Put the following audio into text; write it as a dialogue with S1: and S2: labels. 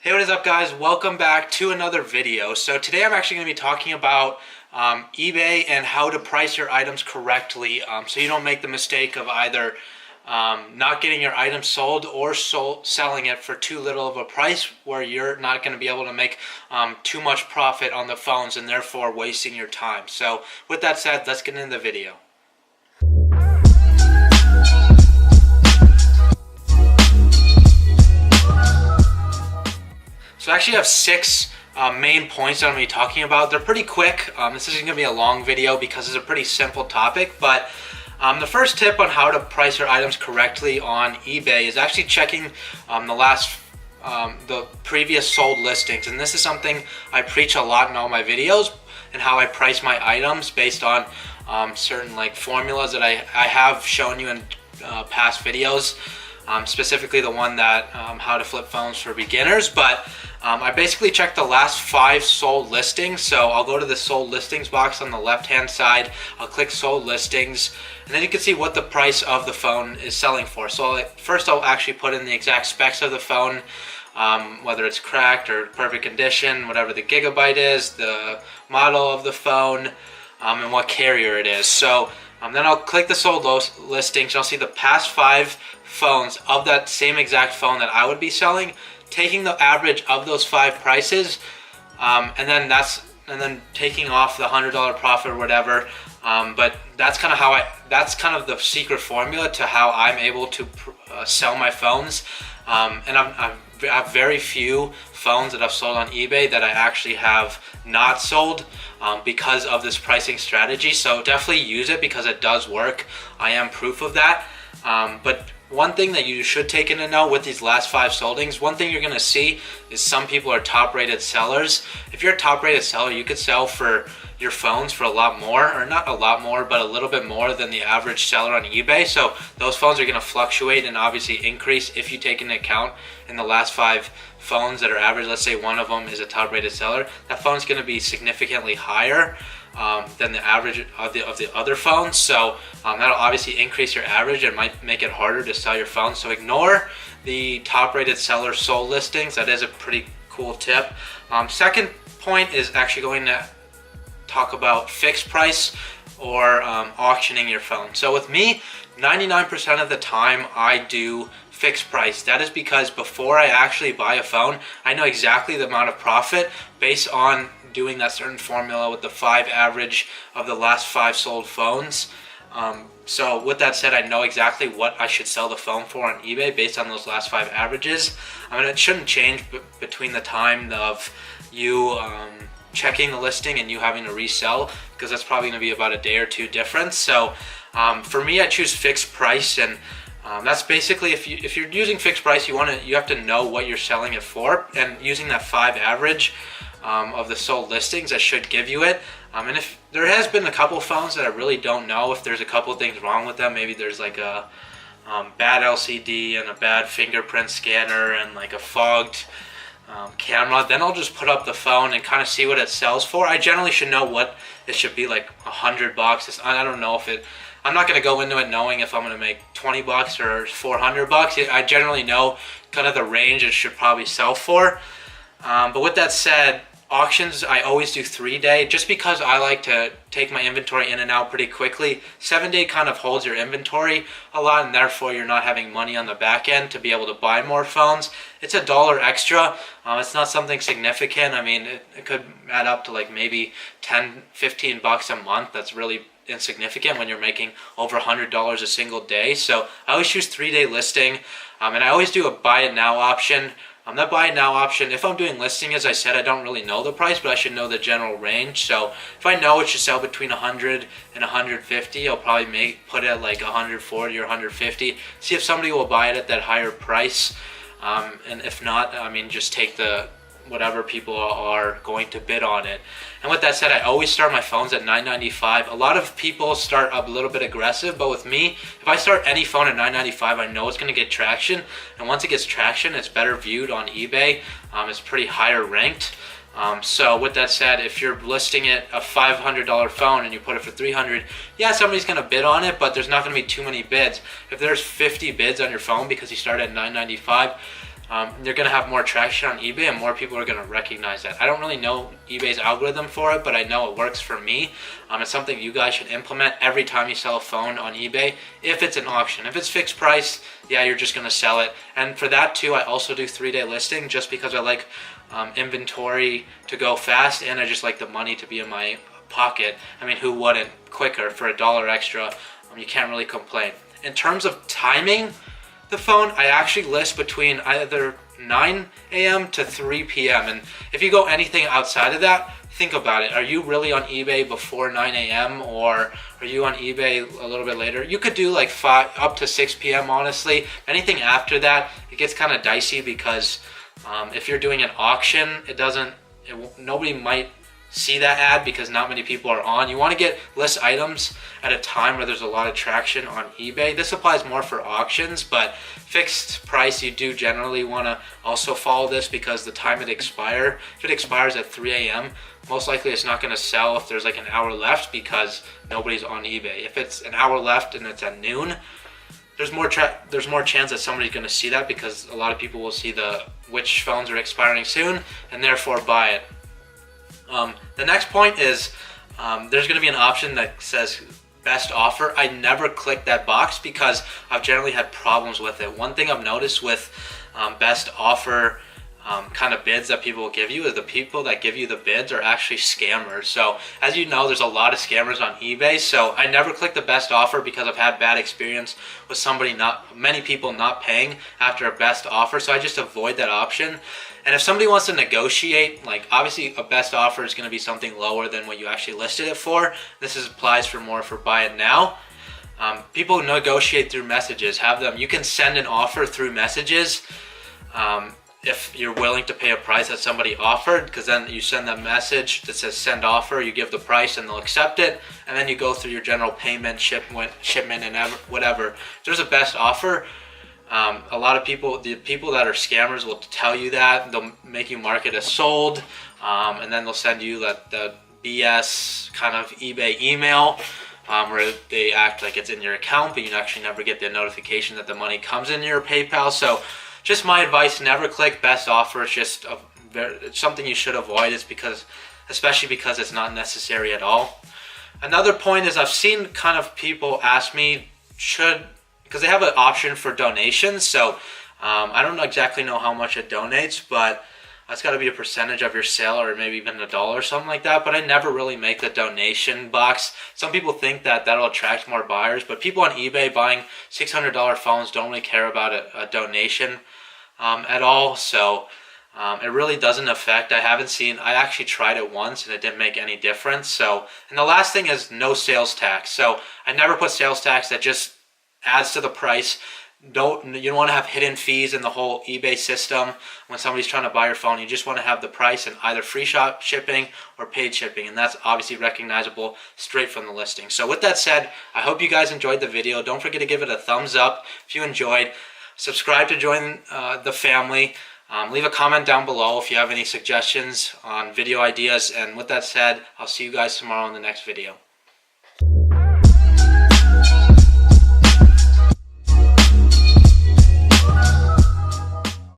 S1: Hey, what is up guys? Welcome back to another video. So today I'm actually going to be talking about eBay and how to price your items correctly so you don't make the mistake of either not getting your item sold or selling it for too little of a price where you're not going to be able to make too much profit on the phones and therefore wasting your time. So with that said, let's get into the video. So I actually have six main points that I'm going to be talking about. They're pretty quick. This isn't going to be a long video because it's a pretty simple topic, but the first tip on how to price your items correctly on eBay is actually checking the previous sold listings. And this is something I preach a lot in all my videos, and how I price my items based on certain formulas that I have shown you in past videos. Specifically the one that how to flip phones for beginners, but I basically check the last 5 sold listings. So I'll go to the sold listings box on the left hand side, I'll click sold listings, and then you can see what the price of the phone is selling for. So first I'll actually put in the exact specs of the phone, whether it's cracked or perfect condition, whatever the gigabyte is, the model of the phone, and what carrier it is. So then I'll click the sold listings, and I'll see the past 5 phones of that same exact phone that I would be selling, taking the average of those 5 prices, and then taking off the $100 profit or whatever. But that's kind of the secret formula to how I'm able to sell my phones. And I have very few phones that I've sold on eBay that I actually have not sold because of this pricing strategy. So definitely use it because it does work. I am proof of that. But one thing that you should take into note with these last 5 soldings, one thing you're going to see is some people are top rated sellers. If you're a top rated seller, you could sell for your phones for a lot more, or not a lot more, but a little bit more than the average seller on eBay. So those phones are going to fluctuate and obviously increase if you take into account in the last 5 phones that are average. Let's say one of them is a top rated seller, that phone's going to be significantly higher than the average of the other phones. So that'll obviously increase your average and might make it harder to sell your phone. So ignore the top rated seller sold listings. That is a pretty cool tip. Second point is actually going to talk about fixed price or auctioning your phone. So with me, 99% of the time I do fixed price. That is because before I actually buy a phone, I know exactly the amount of profit based on doing that certain formula with the 5 average of the last 5 sold phones. So with that said, I know exactly what I should sell the phone for on eBay based on those last 5 averages. I mean, it shouldn't change between the time of you checking the listing and you having to resell, because that's probably going to be about a day or 2 difference. So for me, I choose fixed price, and that's basically if you're using fixed price, you have to know what you're selling it for, and using that 5 average of the sold listings, that should give you it. And if there has been a couple phones that I really don't know if there's a couple things wrong with them, maybe there's like a bad LCD and a bad fingerprint scanner and like a fogged camera, then I'll just put up the phone and kind of see what it sells for. I generally should know what it should be, like $100. I don't know if I'm not going to go into it knowing if I'm going to make $20 or $400. I generally know kind of the range it should probably sell for. But with that said, auctions, I always do 3-day, just because I like to take my inventory in and out pretty quickly. 7-day kind of holds your inventory a lot, and therefore you're not having money on the back end to be able to buy more phones. It's $1 extra. It's not something significant. I mean, it could add up to like maybe $10-15 a month. That's really insignificant when you're making over $100 a single day. So I always choose 3-day listing, and I always do a buy it now option. That buy it now option, if I'm doing listing, as I said, I don't really know the price, but I should know the general range. So if I know it should sell between 100 and 150, I'll probably put it at like 140 or 150. See if somebody will buy it at that higher price. And if not, I mean, just take whatever people are going to bid on it. And with that said, I always start my phones at $9.95. A lot of people start a little bit aggressive, but with me, if I start any phone at $9.95, I know it's going to get traction. And once it gets traction, it's better viewed on eBay. It's pretty higher ranked. So with that said, if you're listing it a $500 phone and you put it for $300, yeah, somebody's going to bid on it, but there's not going to be too many bids. If there's 50 bids on your phone because you start at $9.95, they're going to have more traction on eBay and more people are going to recognize that. I don't really know eBay's algorithm for it, but I know it works for me. It's something you guys should implement every time you sell a phone on eBay if it's an auction. If it's fixed price, yeah, you're just going to sell it. And for that too, I also do 3-day listing just because I like inventory to go fast, and I just like the money to be in my pocket. I mean, who wouldn't? Quicker for $1 extra. You can't really complain. In terms of timing the phone, I actually list between either 9 a.m. to 3 p.m. And if you go anything outside of that, think about it. Are you really on eBay before 9 a.m. or are you on eBay a little bit later? You could do like 5 up to 6 p.m. honestly. Anything after that, it gets kind of dicey because if you're doing an auction, nobody might see that ad because not many people are on. You want to list items at a time where there's a lot of traction on eBay. This applies more for auctions, but fixed price, you do generally want to also follow this because the time it expires, if it expires at 3 a.m., most likely it's not going to sell if there's like an hour left because nobody's on eBay. If it's an hour left and it's at noon, there's more chance that somebody's going to see that because a lot of people will see which phones are expiring soon and therefore buy it. The next point is there's going to be an option that says best offer. I never click that box because I've generally had problems with it. One thing I've noticed with best offer kind of bids that people will give you is the people that give you the bids are actually scammers. So as you know, there's a lot of scammers on eBay. So I never click the best offer because I've had bad experience with many people not paying after a best offer. So I just avoid that option. And if somebody wants to negotiate, like obviously a best offer is going to be something lower than what you actually listed it for. This applies for buy it now. People negotiate through messages. You can send an offer through messages if you're willing to pay a price that somebody offered, because then you send that message that says send offer, you give the price and they'll accept it, and then you go through your general payment, shipment and whatever. If there's a best offer, a lot of the people that are scammers will tell you that. They'll make you mark it as sold, and then they'll send you the BS kind of eBay email where they act like it's in your account, but you actually never get the notification that the money comes in your PayPal. So just my advice, never click best offer. It's just it's something you should avoid, especially because it's not necessary at all. Another point is I've seen kind of people ask me, because they have an option for donations. So I don't exactly know how much it donates, but it's got to be a percentage of your sale or maybe even $1 or something like that. But I never really make the donation box. Some people think that that'll attract more buyers, but people on eBay buying $600 phones don't really care about a donation at all. So it really doesn't affect. I actually tried it once and it didn't make any difference. So, and the last thing is no sales tax. So I never put sales tax. That just adds to the price. You don't want to have hidden fees in the whole eBay system. When somebody's trying to buy your phone, you just want to have the price and either free shipping or paid shipping, and that's obviously recognizable straight from the listing. So with that said, I hope you guys enjoyed the video. Don't forget to give it a thumbs up if you enjoyed. Subscribe to join the family. Leave a comment down below if you have any suggestions on video ideas. And with that said, I'll see you guys tomorrow in the next video.